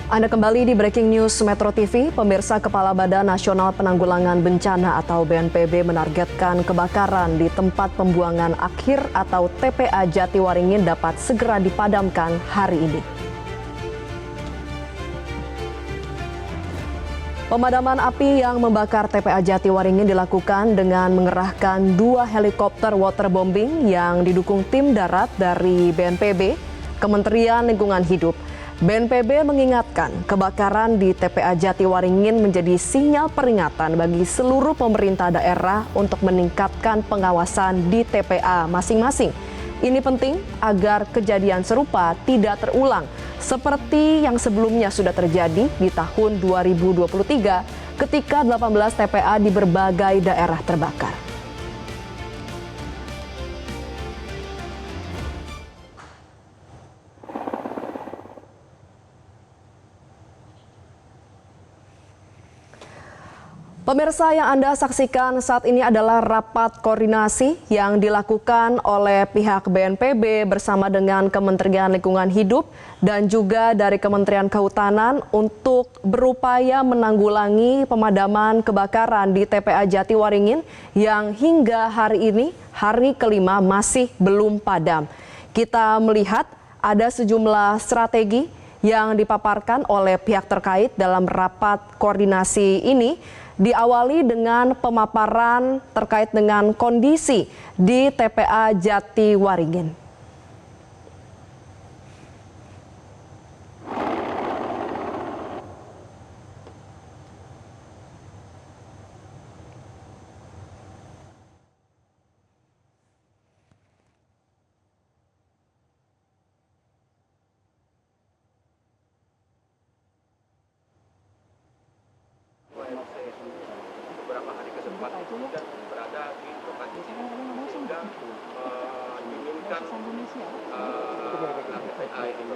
Anda kembali di Breaking News Metro TV. Pemirsa, Kepala Badan Nasional Penanggulangan Bencana atau BNPB menargetkan kebakaran di tempat pembuangan akhir atau TPA Jatiwaringin dapat segera dipadamkan hari ini. Pemadaman api yang membakar TPA Jatiwaringin dilakukan dengan mengerahkan 2 helikopter waterbombing yang didukung tim darat dari BNPB, Kementerian Lingkungan Hidup. BNPB mengingatkan kebakaran di TPA Jatiwaringin menjadi sinyal peringatan bagi seluruh pemerintah daerah untuk meningkatkan pengawasan di TPA masing-masing. Ini penting agar kejadian serupa tidak terulang seperti yang sebelumnya sudah terjadi di tahun 2023 ketika 18 TPA di berbagai daerah terbakar. Pemirsa, yang Anda saksikan saat ini adalah rapat koordinasi yang dilakukan oleh pihak BNPB bersama dengan Kementerian Lingkungan Hidup dan juga dari Kementerian Kehutanan untuk berupaya menanggulangi pemadaman kebakaran di TPA Jatiwaringin yang hingga hari ini, hari kelima, masih belum padam. Kita melihat ada sejumlah strategi yang dipaparkan oleh pihak terkait dalam rapat koordinasi ini. Diawali dengan pemaparan terkait dengan kondisi di TPA Jatiwaringin. Beberapa hari ke depan dan berada di lokasi sini sehingga diinginkan TPA ini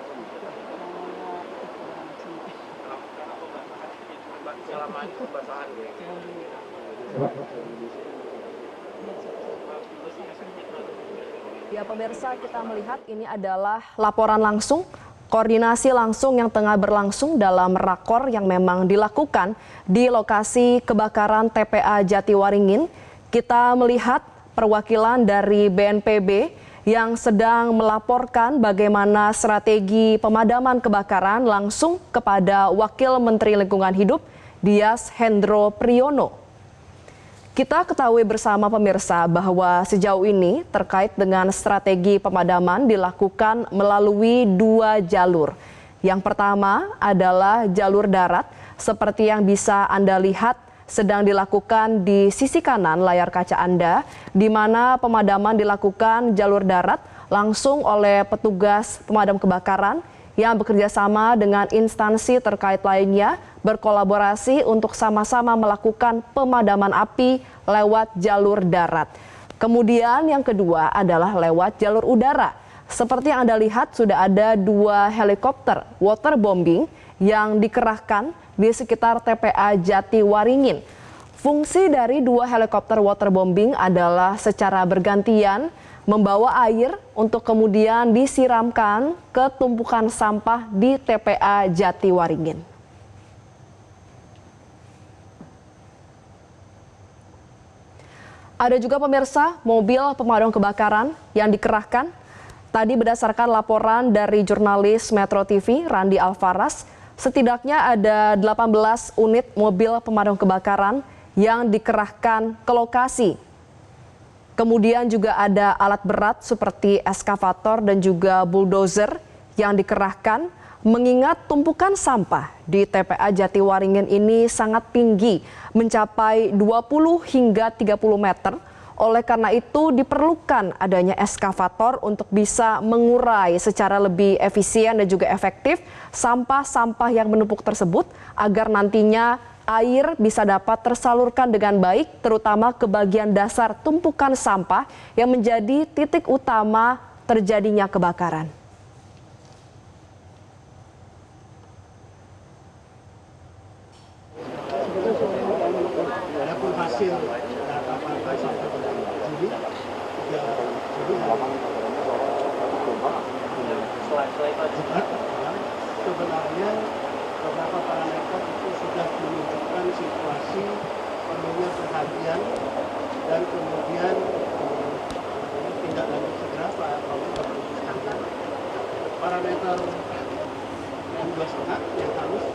selama ini pembasahan Ya pemirsa, kita melihat ini adalah laporan langsung, koordinasi langsung yang tengah berlangsung dalam rakor yang memang dilakukan di lokasi kebakaran TPA Jatiwaringin. Kita melihat perwakilan dari BNPB yang sedang melaporkan bagaimana strategi pemadaman kebakaran langsung kepada Wakil Menteri Lingkungan Hidup, Dias Hendro Priyono. Kita ketahui bersama pemirsa bahwa sejauh ini terkait dengan strategi pemadaman dilakukan melalui 2 jalur. Yang pertama adalah jalur darat seperti yang bisa Anda lihat sedang dilakukan di sisi kanan layar kaca Anda, di mana pemadaman dilakukan jalur darat langsung oleh petugas pemadam kebakaran yang bekerja sama dengan instansi terkait lainnya berkolaborasi untuk sama-sama melakukan pemadaman api lewat jalur darat. Kemudian yang kedua adalah lewat jalur udara. Seperti yang Anda lihat sudah ada 2 helikopter waterbombing yang dikerahkan di sekitar TPA Jatiwaringin. Fungsi dari 2 helikopter waterbombing adalah secara bergantian membawa air untuk kemudian disiramkan ke tumpukan sampah di TPA Jatiwaringin. Ada juga pemirsa mobil pemadam kebakaran yang dikerahkan. Tadi berdasarkan laporan dari jurnalis Metro TV Randi Alfaras, setidaknya ada 18 unit mobil pemadam kebakaran yang dikerahkan ke lokasi. Kemudian juga ada alat berat seperti eskavator dan juga bulldozer yang dikerahkan, mengingat tumpukan sampah di TPA Jatiwaringin ini sangat tinggi, mencapai 20 hingga 30 meter. Oleh karena itu diperlukan adanya eskavator untuk bisa mengurai secara lebih efisien dan juga efektif sampah-sampah yang menumpuk tersebut agar nantinya air bisa dapat tersalurkan dengan baik, terutama ke bagian dasar tumpukan sampah yang menjadi titik utama terjadinya kebakaran. Sebenarnya beberapa parameter itu sudah menunjukkan situasi perlunya perhatian dan kemudian tindak lanjut segera Pak Romi dapat menyatakan parameter yang 2,5 yang halus.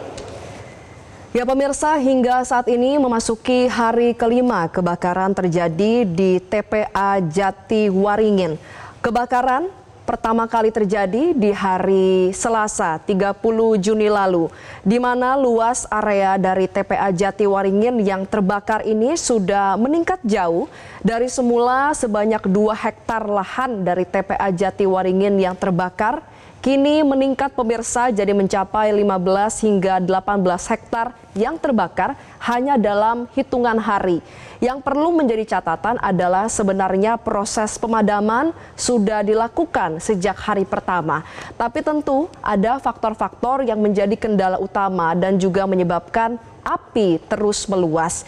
Ya pemirsa, hingga saat ini memasuki hari kelima kebakaran terjadi di TPA Jatiwaringin. Kebakaran pertama kali terjadi di hari Selasa 30 Juni lalu, di mana luas area dari TPA Jatiwaringin yang terbakar ini sudah meningkat jauh dari semula sebanyak 2 hektar lahan dari TPA Jatiwaringin yang terbakar. Kini meningkat pemirsa jadi mencapai 15 hingga 18 hektar yang terbakar hanya dalam hitungan hari. Yang perlu menjadi catatan adalah sebenarnya proses pemadaman sudah dilakukan sejak hari pertama. Tapi tentu ada faktor-faktor yang menjadi kendala utama dan juga menyebabkan api terus meluas.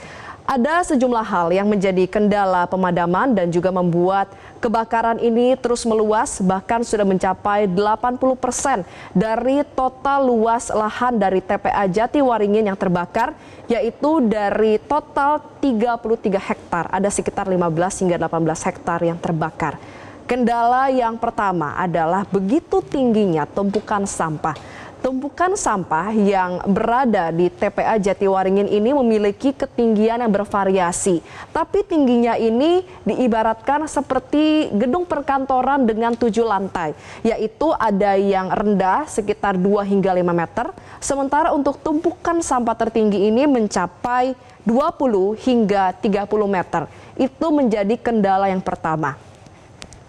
Ada sejumlah hal yang menjadi kendala pemadaman dan juga membuat kebakaran ini terus meluas, bahkan sudah mencapai 80% dari total luas lahan dari TPA Jatiwaringin yang terbakar, yaitu dari total 33 hektar, ada sekitar 15 hingga 18 hektar yang terbakar. Kendala yang pertama adalah begitu tingginya tumpukan sampah. Tumpukan sampah yang berada di TPA Jatiwaringin ini memiliki ketinggian yang bervariasi. Tapi tingginya ini diibaratkan seperti gedung perkantoran dengan 7 lantai. Yaitu ada yang rendah sekitar 2 hingga 5 meter. Sementara untuk tumpukan sampah tertinggi ini mencapai 20 hingga 30 meter. Itu menjadi kendala yang pertama.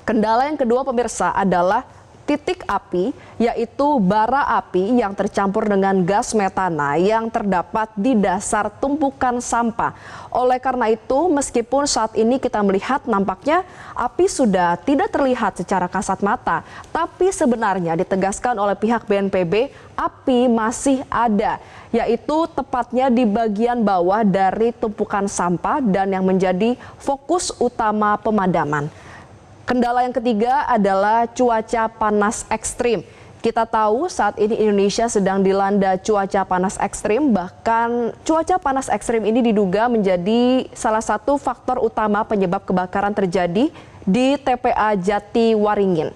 Kendala yang kedua pemirsa adalah titik api, yaitu bara api yang tercampur dengan gas metana yang terdapat di dasar tumpukan sampah. Oleh karena itu, meskipun saat ini kita melihat nampaknya api sudah tidak terlihat secara kasat mata, tapi sebenarnya ditegaskan oleh pihak BNPB, api masih ada, yaitu tepatnya di bagian bawah dari tumpukan sampah dan yang menjadi fokus utama pemadaman. Kendala yang ketiga adalah cuaca panas ekstrim. Kita tahu saat ini Indonesia sedang dilanda cuaca panas ekstrim, bahkan cuaca panas ekstrim ini diduga menjadi salah satu faktor utama penyebab kebakaran terjadi di TPA Jatiwaringin.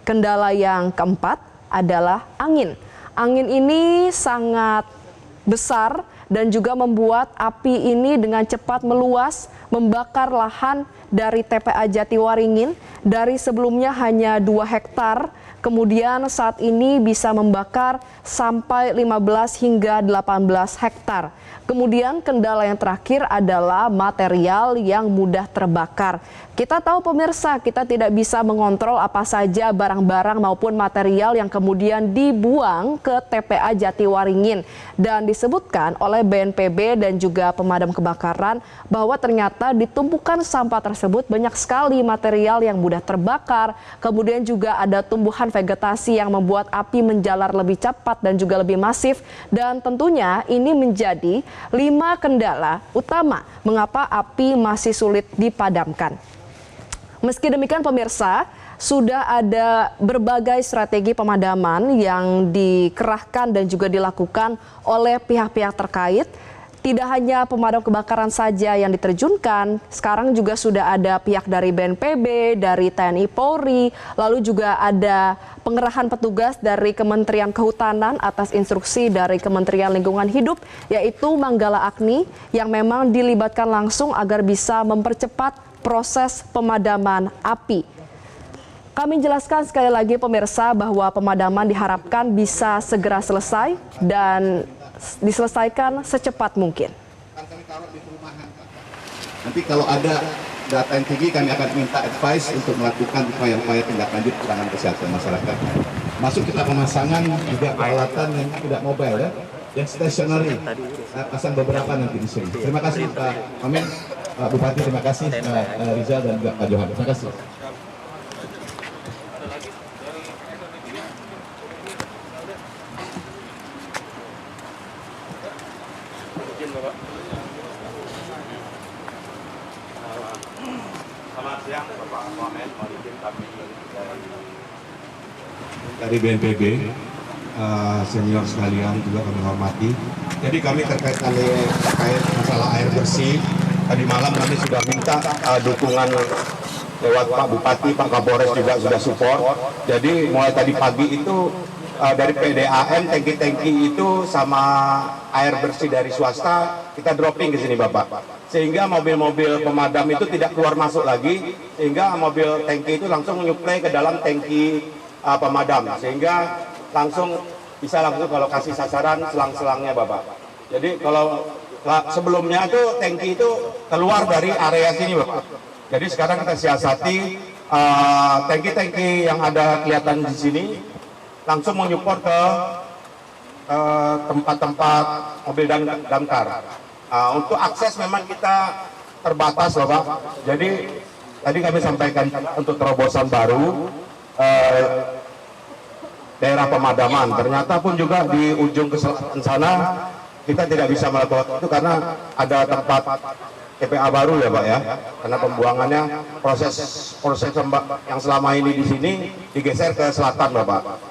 Kendala yang keempat adalah angin. Angin ini sangat besar dan juga membuat api ini dengan cepat meluas, membakar lahan dari TPA Jatiwaringin dari sebelumnya hanya 2 hektar, kemudian saat ini bisa membakar sampai 15 hingga 18 hektar. Kemudian kendala yang terakhir adalah material yang mudah terbakar. Kita tahu pemirsa, kita tidak bisa mengontrol apa saja barang-barang maupun material yang kemudian dibuang ke TPA Jatiwaringin. Dan disebutkan oleh BNPB dan juga pemadam kebakaran bahwa ternyata di tumpukan sampah tersebut banyak sekali material yang mudah terbakar. Kemudian juga ada tumbuhan vegetasi yang membuat api menjalar lebih cepat dan juga lebih masif. Dan tentunya ini menjadi 5 kendala utama mengapa api masih sulit dipadamkan. Meski demikian pemirsa, sudah ada berbagai strategi pemadaman yang dikerahkan dan juga dilakukan oleh pihak-pihak terkait. Tidak hanya pemadam kebakaran saja yang diterjunkan, sekarang juga sudah ada pihak dari BNPB, dari TNI Polri, lalu juga ada pengerahan petugas dari Kementerian Kehutanan atas instruksi dari Kementerian Lingkungan Hidup, yaitu Manggala Agni, yang memang dilibatkan langsung agar bisa mempercepat proses pemadaman api. Kami jelaskan sekali lagi pemirsa bahwa pemadaman diharapkan bisa segera selesai dan diselesaikan secepat mungkin. Nanti kalau ada data yang tinggi kami akan minta advice untuk melakukan upaya-upaya tindak lanjut penanganan kesehatan masyarakat. Masuk kita pemasangan juga peralatan yang tidak mobile ya, yang stationary. Pasang beberapa nanti di sini. Terima kasih Pak Amin, Pak Bupati, terima kasih Pak Rizal dan juga Pak Johan. Terima kasih. Selamat siang Bapak Wamen, mohon izin kami Dari BNPB senior sekalian juga kami hormati. Jadi kami terkait masalah air bersih, tadi malam kami sudah minta dukungan lewat Pak Bupati, Pak Kapolres juga sudah support. Jadi mulai tadi pagi itu dari PDAM tangki-tangki itu sama air bersih dari swasta kita dropping ke sini Bapak. Sehingga mobil-mobil pemadam itu tidak keluar masuk lagi, sehingga mobil tangki itu langsung menyuplai ke dalam tangki pemadam, sehingga langsung bisa langsung ke lokasi sasaran selang-selangnya Bapak. Jadi kalau sebelumnya itu tangki itu keluar dari area sini Bapak. Jadi sekarang kita siasati tangki-tangki yang ada kelihatan di sini langsung menyupport ke tempat-tempat mobil damkar. Untuk akses memang kita terbatas Bapak. Jadi tadi kami sampaikan untuk terobosan baru daerah pemadaman. Ternyata pun juga di ujung ke selatan sana kita tidak bisa melakukan itu karena ada tempat TPA baru ya Pak ya. Karena pembuangannya proses yang selama ini di sini digeser ke selatan Bapak.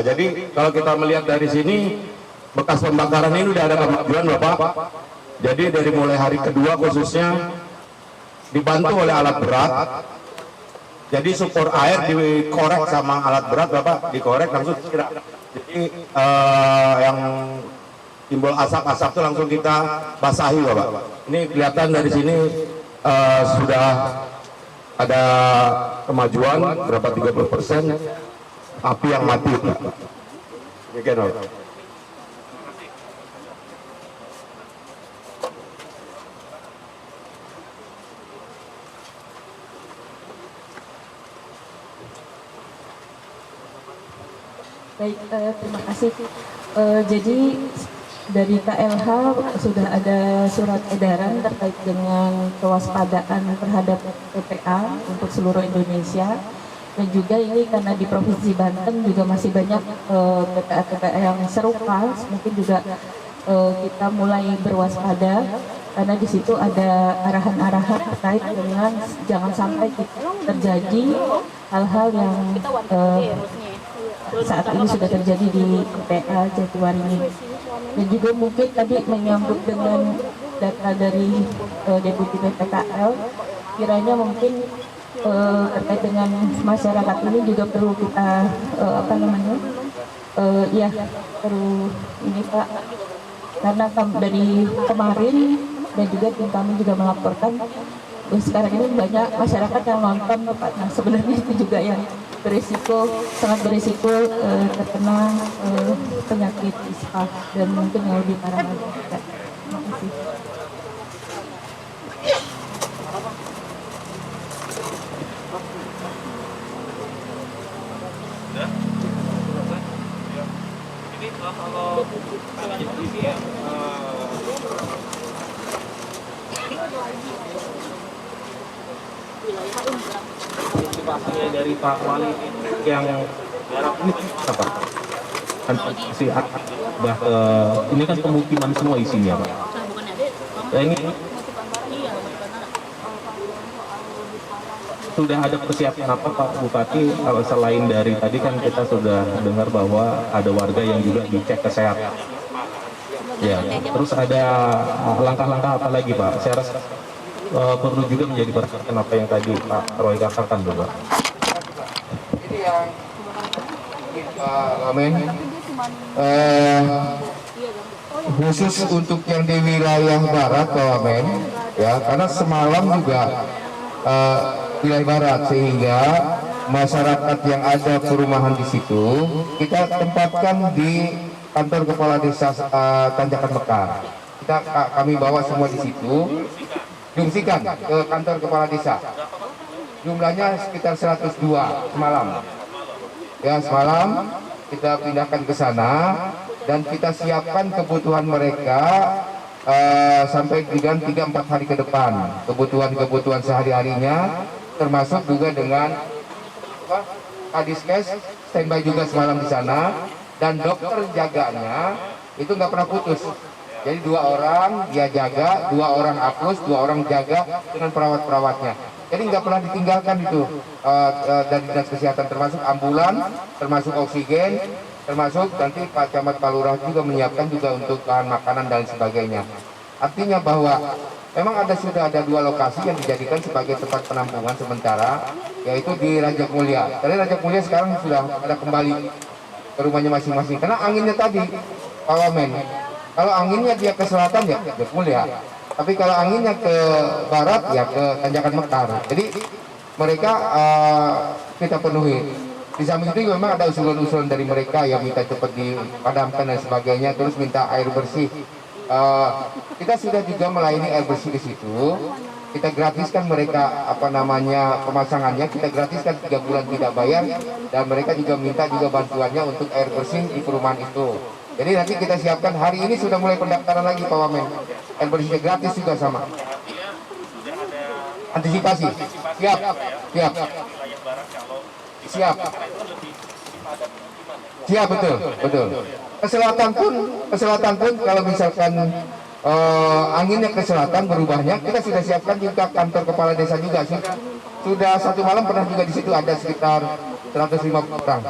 Jadi kalau kita melihat dari sini bekas pembakaran ini udah ada kemajuan Bapak. Jadi dari mulai hari kedua khususnya dibantu oleh alat berat. Jadi sumber air dikorek sama alat berat Bapak, dikorek langsung jadi yang timbul asap-asap itu langsung kita basahi Bapak. Ini kelihatan dari sini sudah ada kemajuan berapa 30% api yang mati Pak. Demikian Bapak. Baik, terima kasih. Jadi dari KLH sudah ada surat edaran terkait dengan kewaspadaan terhadap TPA untuk seluruh Indonesia. Dan juga ini karena di Provinsi Banten juga masih banyak TPA-TPA yang serupa, mungkin juga kita mulai berwaspada karena di situ ada arahan-arahan terkait dengan jangan sampai terjadi hal-hal yang saat ini sudah terjadi di TPA Jatiwaringin. Dan juga mungkin tadi menyambut dengan data dari Deputi PPKL, kiranya mungkin terkait dengan masyarakat ini juga perlu kita perlu ini Pak, karena dari kemarin dan juga tim kami juga melaporkan sekarang ini banyak masyarakat yang nonton Pak. Nah sebenarnya itu juga yang sangat berisiko terkena penyakit ispa dan mungkin yang lebih parah lagi. Terima kasih. Ini kalau ini ya antisipasinya dari Pak Wali yang daerah ini apa? Si ini kan pemukiman semua isinya Pak. Ya, ini sudah ada persiapan apa Pak Bupati selain dari tadi kan kita sudah dengar bahwa ada warga yang juga dicek kesehatan. Ya, terus ada langkah-langkah apa lagi Pak? Saya rasa perlu juga menjadi perhatian apa yang tadi Pak Roy katakan Bapak. Ini yang Amin. Khusus untuk yang di wilayah barat Pak Amin, ya karena semalam juga wilayah barat sehingga masyarakat yang ada perumahan di situ kita tempatkan di kantor kepala desa Tanjakan Mekar. Kami bawa semua di situ. Diungsikan ke kantor kepala desa. Jumlahnya sekitar 102 semalam. Ya semalam kita pindahkan ke sana dan kita siapkan kebutuhan mereka sampai dengan 3-4 hari ke depan. Kebutuhan sehari-harinya termasuk juga dengan Kadiskes standby juga semalam di sana dan dokter jaganya itu nggak pernah putus. Jadi 2 orang dia jaga, 2 orang apus, 2 orang jaga dengan perawat-perawatnya. Jadi nggak pernah ditinggalkan itu dari dinas kesehatan termasuk ambulan, termasuk oksigen, termasuk nanti Pak Camat Pak Lurah juga menyiapkan juga untuk bahan makanan dan sebagainya. Artinya bahwa memang sudah ada 2 lokasi yang dijadikan sebagai tempat penampungan sementara, yaitu di Raja Mulia. Dari Raja Mulia sekarang sudah ada kembali ke rumahnya masing-masing. Karena anginnya tadi, Pak Wamen, kalau anginnya dia ke selatan ya Raja Mulia, tapi kalau anginnya ke barat ya ke Tanjakan Mekar. Jadi mereka kita penuhi. Di samping itu memang ada usulan-usulan dari mereka yang minta cepat dipadamkan dan sebagainya, terus minta air bersih. Kita sudah juga melayani air bersih di situ. Kita gratiskan mereka pemasangannya, kita gratiskan 3 bulan tidak bayar, dan mereka juga minta juga bantuannya untuk air bersih di perumahan itu. Jadi nanti kita siapkan, hari ini sudah mulai pendaftaran lagi Pak Wamen. Air bersihnya gratis juga sama. Antisipasi. Siap. Siap, betul. Ke selatan pun kalau misalkan anginnya ke selatan berubahnya, kita sudah siapkan juga kantor kepala desa juga sih. Sudah 1 malam pernah juga di situ ada sekitar 150 orang.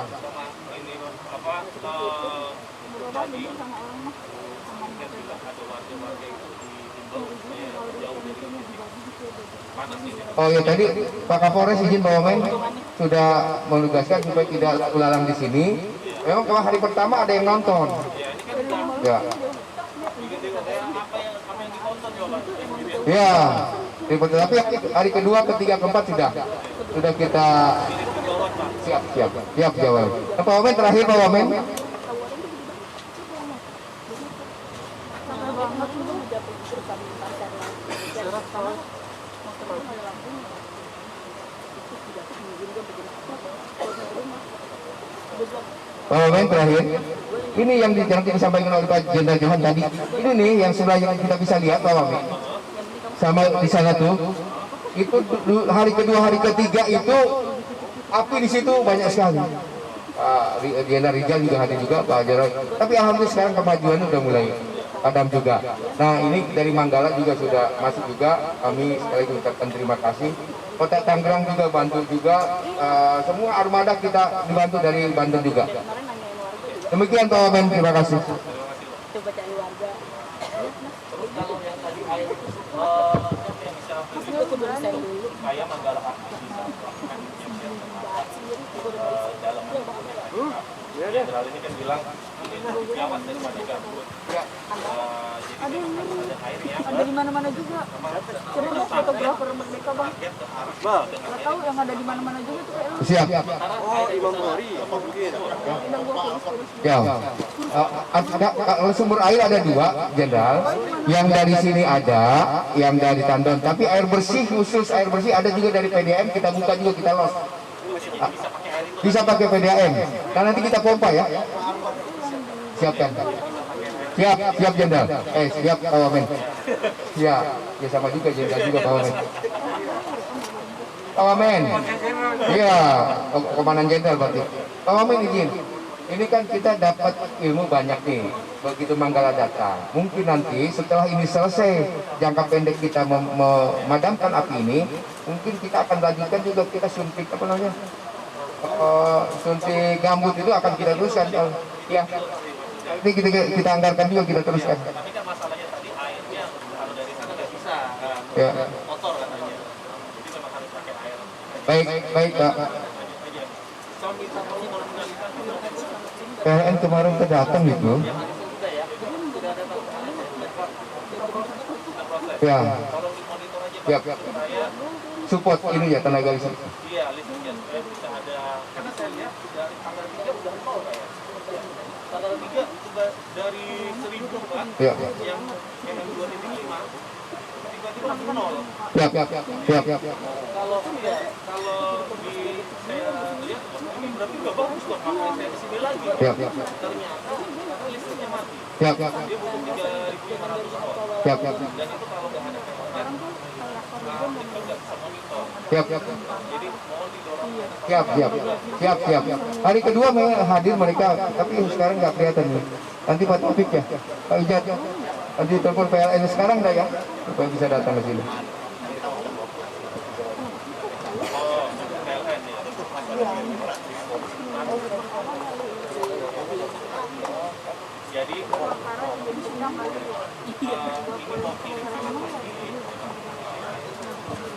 Oh ya, tadi Pak Kapolres izin Pak Wamen sudah menugaskan supaya tidak lalang di sini. Memang kalau hari pertama ada yang nonton. Ya. Ya. Tapi hari kedua, ketiga, keempat sudah kita siap jawab. Pak Wamen terakhir Pak Wamen. Pak Wamen terakhir. Ini yang disampaikan oleh Pak Jenderal Johan tadi. Ini nih yang sebelah yang kita bisa lihat Pak Wamen. Sama di sana tuh. Itu hari kedua, hari ketiga itu api di situ banyak sekali. Jenderal Rijal juga hadir juga Pak Jenderal. Tapi alhamdulillah sekarang kemajuannya udah mulai padam juga. Nah ini dari Manggala juga sudah masuk juga. Kami sekali lagi ucapkan terima kasih. Kota Tangerang juga bantu juga. Semua armada kita dibantu dari Banten juga. Demikian Pak Wamen, terima kasih. Jenderal ini kan bilang diawas daripada gabut. Ada di mana-mana juga. Coba lihat fotografer mereka bang. Nggak tahu yang ada di mana-mana juga tuh kayak lu. Siap. Oh, Imam Bukhari apa mungkin? Ya. Kalau sumber air ada 2, Jenderal. Yang dari sini ada, yang dari Tandon. Tapi air bersih, khusus air bersih ada juga dari PDAM. Kita buka juga, kita los. Bisa pakai PDAM. Dan nanti kita pompa ya. Siapkan. Siap Jenderal. Siap Pak Wamen. Ya sama juga Jenderal juga Pak Wamen. Pak Wamen. Iya, Komandan Jenderal berarti. Pak Wamen izin. Ini kan kita dapat ilmu banyak nih. Begitu Manggala datang. Mungkin nanti setelah ini selesai jangka pendek kita memadamkan api ini, mungkin kita akan lanjutkan juga, kita suntik suntik gambut itu akan kita teruskan. Ya. Ini kita anggarkan juga, kita teruskan. Tapi kan masalahnya tadi airnya kalau dari sana nggak bisa Ya. kotor katanya. Jadi memang harus pakai air. Baik Pak. PLN kemarin datang gitu. Ya. Siap. Support ini ya tenaga listrik. Iya, listriknya supaya bisa ada, karena saya lihat dari tanggal 3 udah nol kayak. Tanggal 3 sudah dari 1000 Pak, Ya. yang 2.5 tiba-tiba langsung nol. Siap. Kalau di saya lihat ini berarti nggak bagus dong, makanya saya kesini lagi. Siap. Ternyata listriknya mati. Siap. Dia butuh 3.500 volt. Siap. Dan itu kalau nggak ada PLN, kita nggak bisa monitor. Siap. Jadi mohon didorong. Siap. Hari kedua hadir mereka, tapi sekarang nggak kelihatan nih. Nanti Pak Taufik ya, Pak Ijat, nanti telepon PLN sekarang dah ya, supaya bisa datang ke sini.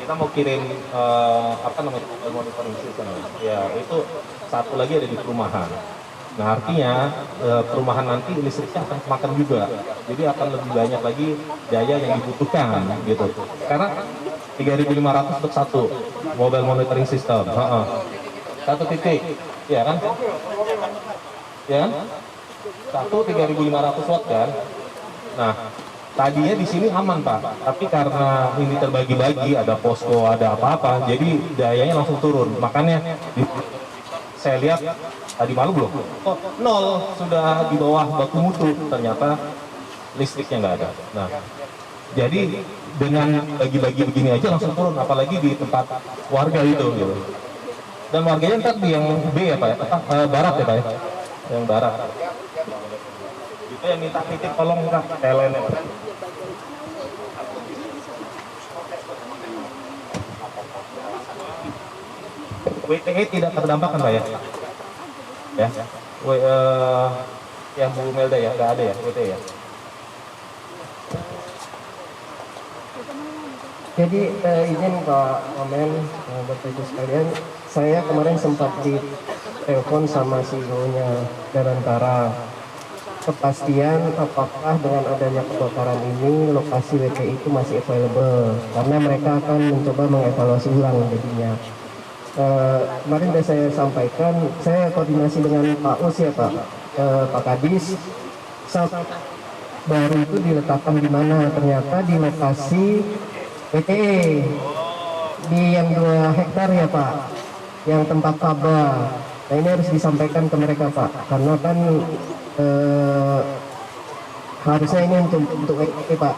kita mau kirim apa namanya monitoring system. Ya itu satu lagi ada di perumahan. Nah artinya perumahan nanti listriknya akan makan juga. Jadi akan lebih banyak lagi daya yang dibutuhkan gitu. Karena 3.500 untuk satu mobile monitoring system. Satu titik, ya kan? Ya kan? Satu 3.500 watt kan? Nah, tadinya di sini aman Pak, tapi karena ini terbagi-bagi, ada posko, ada apa-apa, jadi dayanya langsung turun. Makanya saya lihat tadi malam belum, kok nol, sudah di bawah baku mutu, ternyata listriknya nggak ada. Nah, jadi dengan bagi-bagi begini aja langsung turun, apalagi di tempat warga itu gitu. Dan warganya ntar di yang B ya Pak ya, barat ya Pak ya, yang barat. Itu yang minta titip tolong Kak, TLN ya Pak. WTE tidak terdampak kan Pak ya? Ya, ya Bu Melda ya, nggak ada ya WTE ya? Jadi izin Pak Wamen, Bapak Ibu sekalian, saya kemarin sempat ditelepon sama CEO-nya Darantara. Kepastian apakah dengan adanya kebakaran ini lokasi WTI itu masih available, karena mereka akan mencoba mengevaluasi ulang jadinya. Kemarin sudah saya sampaikan, saya koordinasi dengan Pak Us ya Pak, Pak Kadis, baru itu diletakkan di mana? Ternyata di lokasi WTE di yang 2 hektar ya Pak, yang tempat Kaba. Nah ini harus disampaikan ke mereka Pak, karena kan harusnya ini untuk WTE Pak.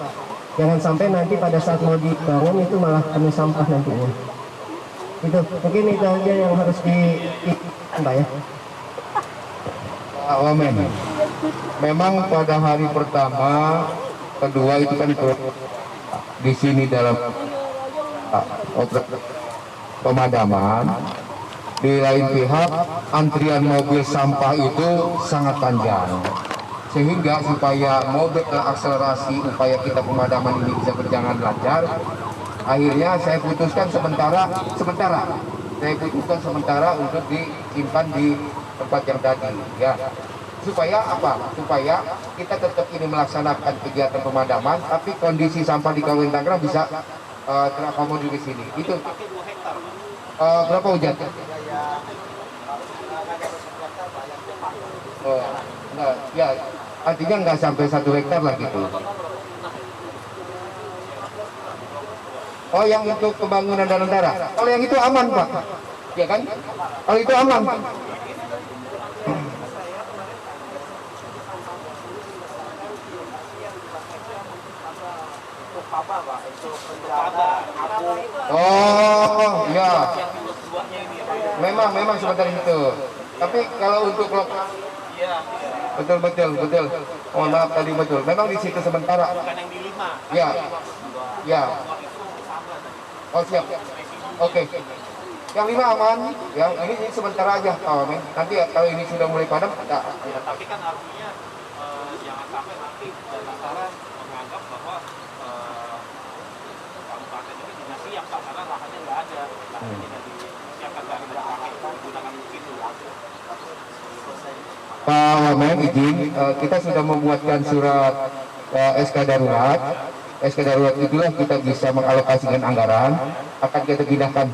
Jangan sampai nanti pada saat mau dibangun itu malah penuh sampah nantinya. Itu mungkin itu aja yang harus Pak ya. Pak Wamen, memang pada hari pertama, kedua itu kan di sini dalam pemadaman. Di lain pihak, antrian mobil sampah itu sangat panjang, sehingga supaya mobil akselerasi upaya kita pemadaman ini bisa berjalan lancar, akhirnya saya putuskan sementara untuk disimpan di tempat yang tadi ya, supaya apa? Supaya kita tetap ini melaksanakan kegiatan pemadaman, tapi kondisi sampah di Kabupaten Tangerang bisa terakomodir di sini. Itu berapa hujan? Enggak, ya artinya nggak sampai 1 hektar lah gitu. Oh, yang untuk pembangunan Darantara. Kalau yang itu aman Pak, ya kan? Kalau itu aman. Oh, ya. Memang sebentar itu. Tapi kalau untuk betul. Mohon maaf tadi betul. Memang di situ sementara. Ya. Ya. Oh siap. Oke. Yang 5 aman. Ya, ini sementara aja Pak Wamen. Nanti kalau ini sudah mulai padam, ya. Tapi kan artinya jangan sampai nanti Darantara menganggap bahwa kabupaten ini tidak siap Pak, karena lahannya nggak ada, lahannya tidak disiapkan dari belakang menggunakan begitu. Pak Wamen izin, kita sudah membuatkan surat SK darurat. SK darurat itulah kita bisa mengalokasikan anggaran, akan kita pindahkan